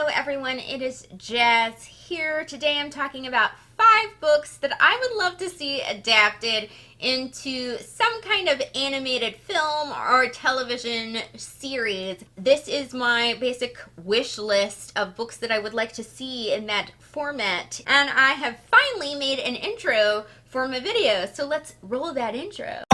Hello everyone, it is Jazz here. Today I'm talking about 5 books that I would love to see adapted into some kind of animated film or television series. This is my basic wish list of books that I would like to see in that format, and I have finally made an intro for my video, so let's roll that intro.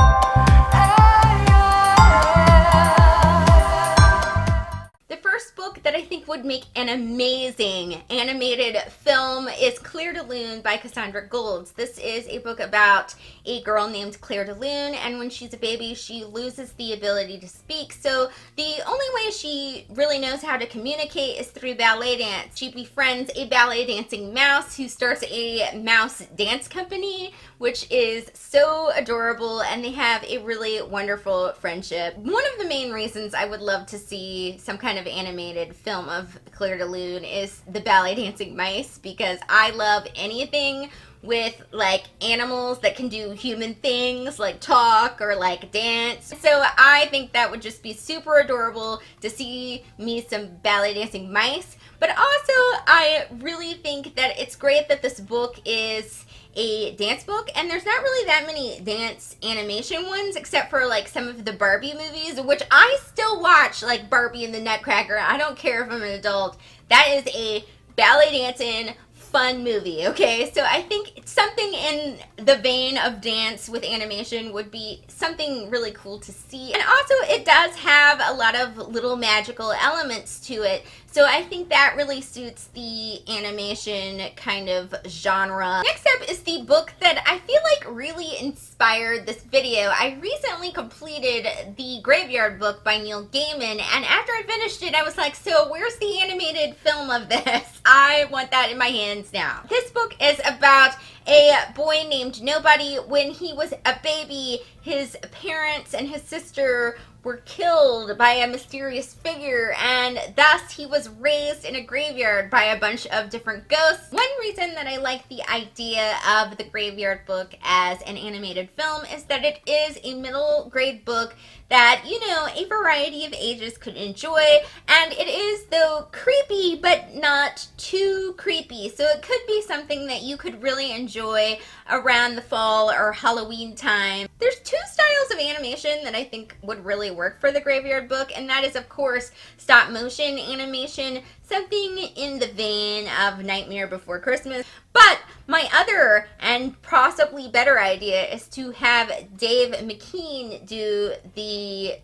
The first book that I think would make an amazing animated film is Clare de Lune by Cassandra. This is a book about a girl named Clare de Lune, and when she's a baby she loses the ability to speak, so the only way she really knows how to communicate is through ballet dance. She befriends a ballet dancing mouse who starts a mouse dance company, which is so adorable, and they have a really wonderful friendship. One of the main reasons I would love to see some kind of animated film of Clare de Lune is the ballet dancing mice, because I love anything with like animals that can do human things like talk or like dance. So I think that would just be super adorable to see me some ballet dancing mice. But also I really think that it's great that this book is a dance book, and there's not really that many dance animation ones except for like some of the Barbie movies, which I still watch, like Barbie and the Nutcracker. I don't care if I'm an adult. That is a ballet dancing fun movie, okay? So I think something in the vein of dance with animation would be something really cool to see. And also it does have a lot of little magical elements to it, so I think that really suits the animation kind of genre. Next up is the book that I feel like really inspired this video. I recently completed the Graveyard book by Neil Gaiman, and after I finished it I was like, so where's the animated film of this? I want that in my hands now. This book is about a boy named Nobody. When he was a baby, his parents and his sister were killed by a mysterious figure, and thus he was raised in a graveyard by a bunch of different ghosts. One reason that I like the idea of the Graveyard book as an animated film is that it is a middle grade book that, you know, a variety of ages could enjoy, and it is, though, creepy but not too creepy, so it could be something that you could really enjoy around the fall or Halloween time. There's 2 styles of animation that I think would really work for the Graveyard book, and that is, of course, stop motion animation, something in the vein of Nightmare Before Christmas. But my other and possibly better idea is to have Dave McKean do the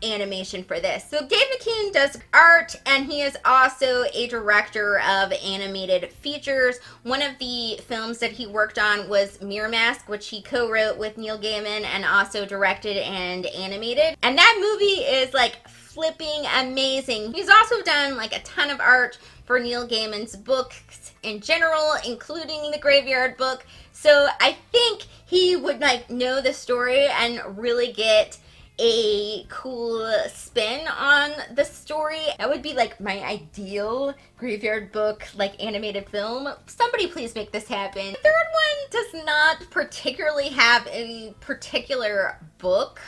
animation for this. So Dave McKean does art, and he is also a director of animated features. One of the films that he worked on was Mirror Mask, which he co-wrote with Neil Gaiman and also directed and animated. And that movie is like flipping amazing. He's also done like a ton of art for Neil Gaiman's books in general, including the Graveyard book. So I think he would like know the story and really get a cool spin on the story. That would be like my ideal Graveyard book, like animated film. Somebody please make this happen. The third one does not particularly have a particular book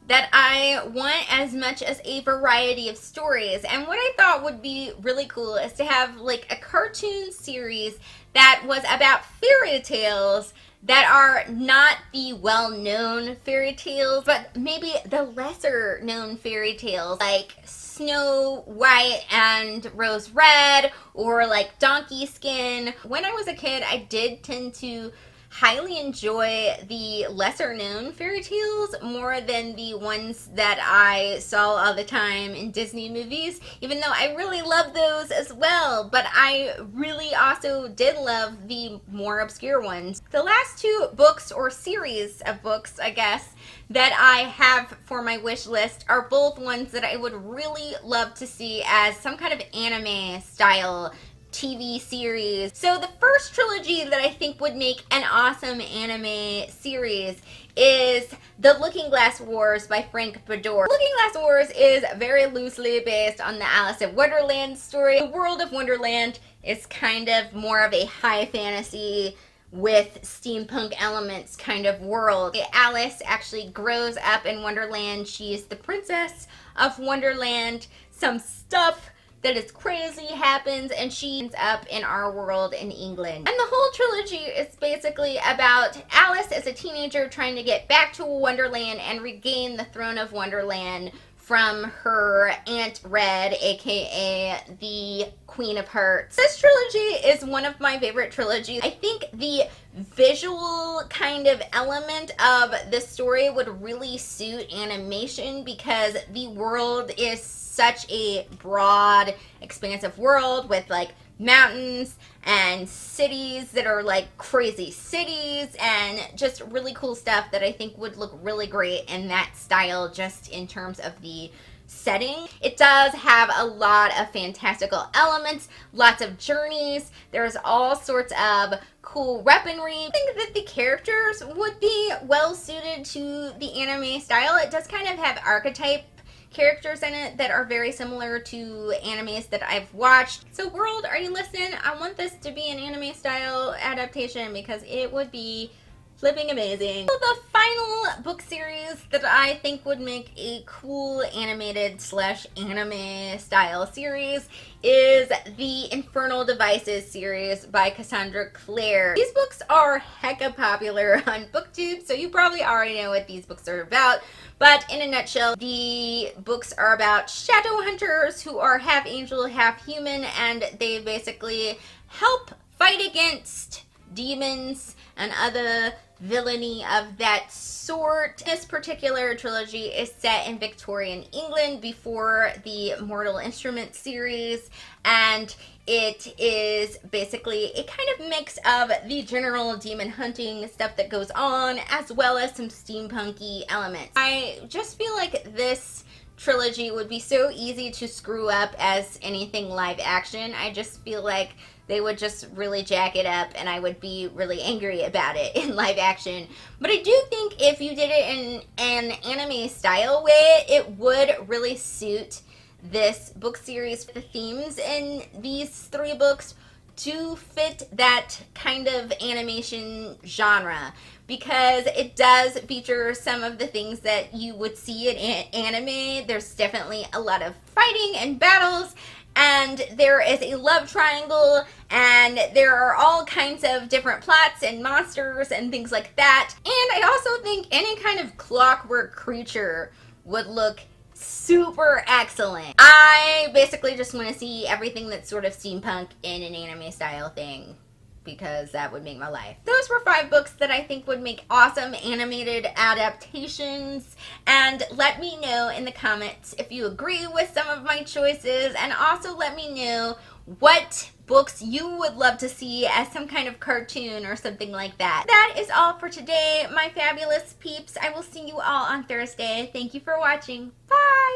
that I want as much as a variety of stories, and what I thought would be really cool is to have like a cartoon series that was about fairy tales that are not the well-known fairy tales, but maybe the lesser known fairy tales like Snow White and Rose Red, or like Donkey Skin. When I was a kid I did tend to highly enjoy the lesser known fairy tales more than the ones that I saw all the time in Disney movies, even though I really love those as well, but I really also did love the more obscure ones. The last 2 books, or series of books I guess, that I have for my wish list are both ones that I would really love to see as some kind of anime style TV series. So the first trilogy that I think would make an awesome anime series is The Looking Glass Wars by Frank Beddor. Looking Glass Wars is very loosely based on the Alice in Wonderland story. The world of Wonderland is kind of more of a high fantasy with steampunk elements kind of world. Alice actually grows up in Wonderland. She's the princess of Wonderland. Some stuff that is crazy happens, and she ends up in our world in England. And the whole trilogy is basically about Alice as a teenager trying to get back to Wonderland and regain the throne of Wonderland from her Aunt Red, aka the Queen of Hearts. This trilogy is one of my favorite trilogies. I think the visual kind of element of this story would really suit animation because the world is such a broad, expansive world with like mountains and cities that are like crazy cities and just really cool stuff that I think would look really great in that style just in terms of the setting. It does have a lot of fantastical elements, lots of journeys. There's all sorts of cool weaponry. I think that the characters would be well suited to the anime style. It does kind of have archetype characters in it that are very similar to animes that I've watched. So world, are you listening? I want this to be an anime style adaptation because it would be flipping amazing. So the final book series that I think would make a cool animated / anime style series is the Infernal Devices series by Cassandra Clare. These books are hecka popular on BookTube, so you probably already know what these books are about. But in a nutshell, the books are about shadow hunters who are half angel, half human, and they basically help fight against demons and other villainy of that sort. This particular trilogy is set in Victorian England before the Mortal Instruments series, and it is basically a kind of mix of the general demon hunting stuff that goes on as well as some steampunky elements. I just feel like this trilogy would be so easy to screw up as anything live action. I just feel like they would just really jack it up and I would be really angry about it in live action. But I do think if you did it in an anime style way, it would really suit this book series. The themes in these 3 books do fit that kind of animation genre because it does feature some of the things that you would see in anime. There's definitely a lot of fighting and battles, and there is a love triangle, and there are all kinds of different plots and monsters and things like that. And I also think any kind of clockwork creature would look super excellent. I basically just want to see everything that's sort of steampunk in an anime style thing because that would make my life. Those were 5 books that I think would make awesome animated adaptations, and let me know in the comments if you agree with some of my choices, and also let me know what books you would love to see as some kind of cartoon or something like that. That is all for today, my fabulous peeps. I will see you all on Thursday. Thank you for watching. Bye!